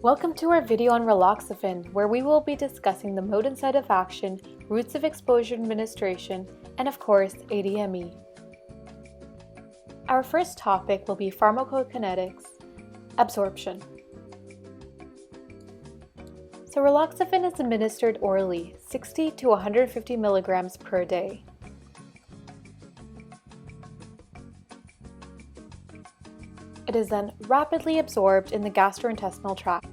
Welcome to our video on Raloxifene, where we will be discussing the mode and site of action, routes of exposure administration, and of course, ADME. Our first topic will be pharmacokinetics, absorption. So Raloxifene is administered orally, 60 to 150 milligrams per day. It is then rapidly absorbed in the gastrointestinal tract.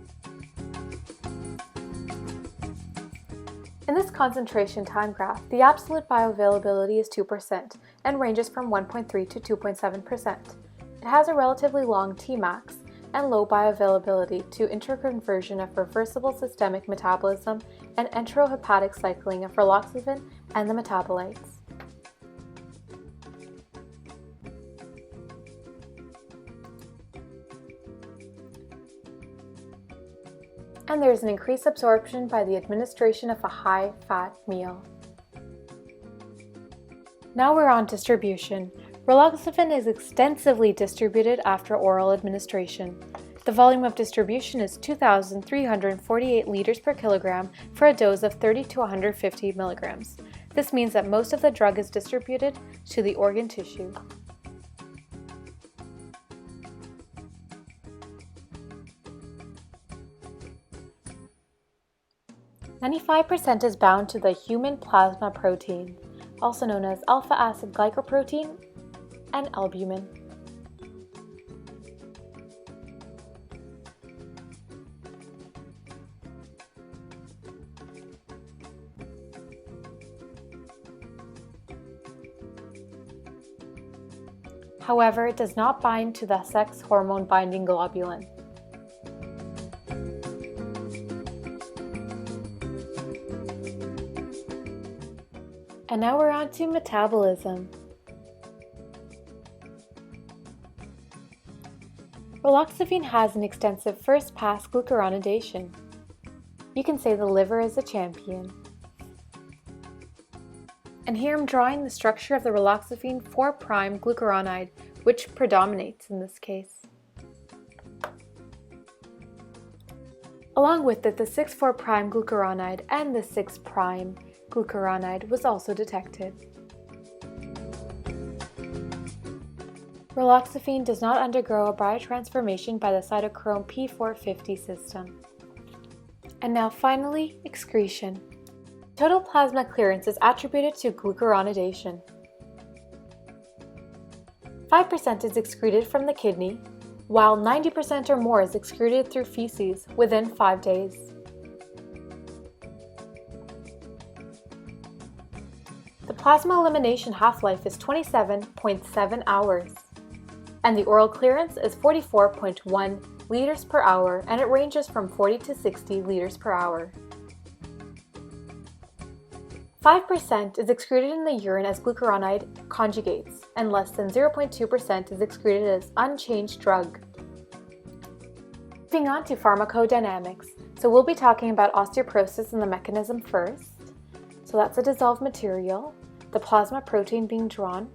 In this concentration time graph, the absolute bioavailability is 2% and ranges from 1.3 to 2.7%. It has a relatively long Tmax and low bioavailability to interconversion of reversible systemic metabolism and enterohepatic cycling of raloxifene and the metabolites. And there is an increased absorption by the administration of a high-fat meal. Now we're on distribution. Raloxifene is extensively distributed after oral administration. The volume of distribution is 2,348 liters per kilogram for a dose of 30 to 150 milligrams. This means that most of the drug is distributed to the organ tissue. 95% is bound to the human plasma protein, also known as alpha-acid glycoprotein and albumin. However, it does not bind to the sex hormone binding globulin. And now we're on to metabolism. Raloxifene has an extensive first-pass glucuronidation. You can say the liver is a champion. And here I'm drawing the structure of the raloxifene 4' glucuronide, which predominates in this case. Along with it, the 6,4' glucuronide and the 6' glucuronide was also detected. Raloxifene does not undergo a biotransformation by the cytochrome P450 system. And now finally, excretion. Total plasma clearance is attributed to glucuronidation. 5% is excreted from the kidney, while 90% or more is excreted through feces within 5 days. The plasma elimination half-life is 27.7 hours, and the oral clearance is 44.1 liters per hour, and it ranges from 40 to 60 liters per hour. 5% is excreted in the urine as glucuronide conjugates, and less than 0.2% is excreted as unchanged drug. Moving on to pharmacodynamics. So we'll be talking about osteoporosis and the mechanism first. So that's a dissolved material, the plasma protein being drawn.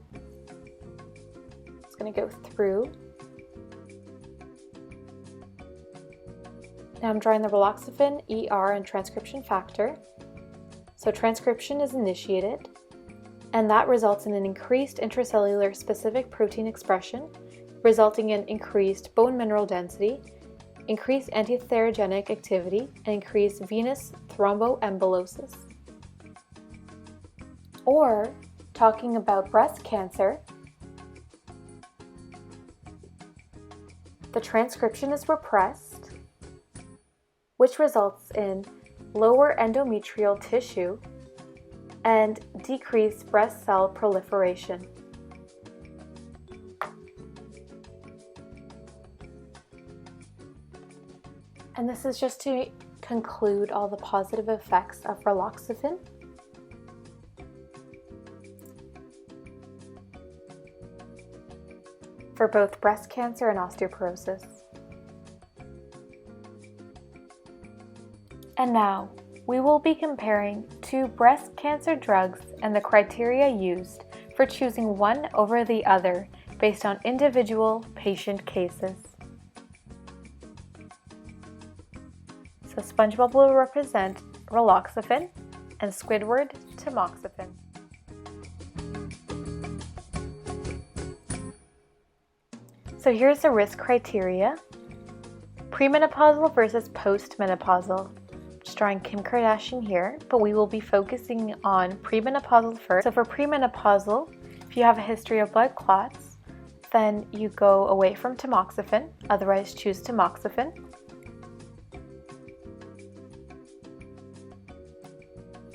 It's going to go through. Now I'm drawing the raloxifene, ER, and transcription factor. So transcription is initiated, and that results in an increased intracellular specific protein expression, resulting in increased bone mineral density, increased antitherogenic activity, and increased venous thromboembolism. Or, talking about breast cancer, the transcription is repressed, which results in lower endometrial tissue and decreased breast cell proliferation. And this is just to conclude all the positive effects of raloxifene. For both breast cancer and osteoporosis. And now, we will be comparing two breast cancer drugs and the criteria used for choosing one over the other based on individual patient cases. So SpongeBob will represent Raloxifene and Squidward tamoxifen. So here's the risk criteria. Premenopausal versus postmenopausal. Just drawing Kim Kardashian here, but we will be focusing on premenopausal first. So for premenopausal, if you have a history of blood clots, then you go away from tamoxifen, otherwise choose tamoxifen.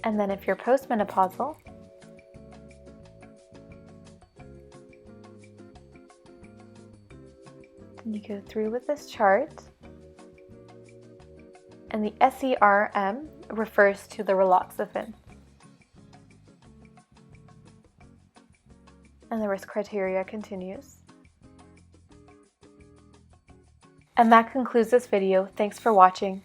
And then if you're postmenopausal, then you go through with this chart. And the SERM refers to the Raloxifene. And the risk criteria continues. And that concludes this video. Thanks for watching.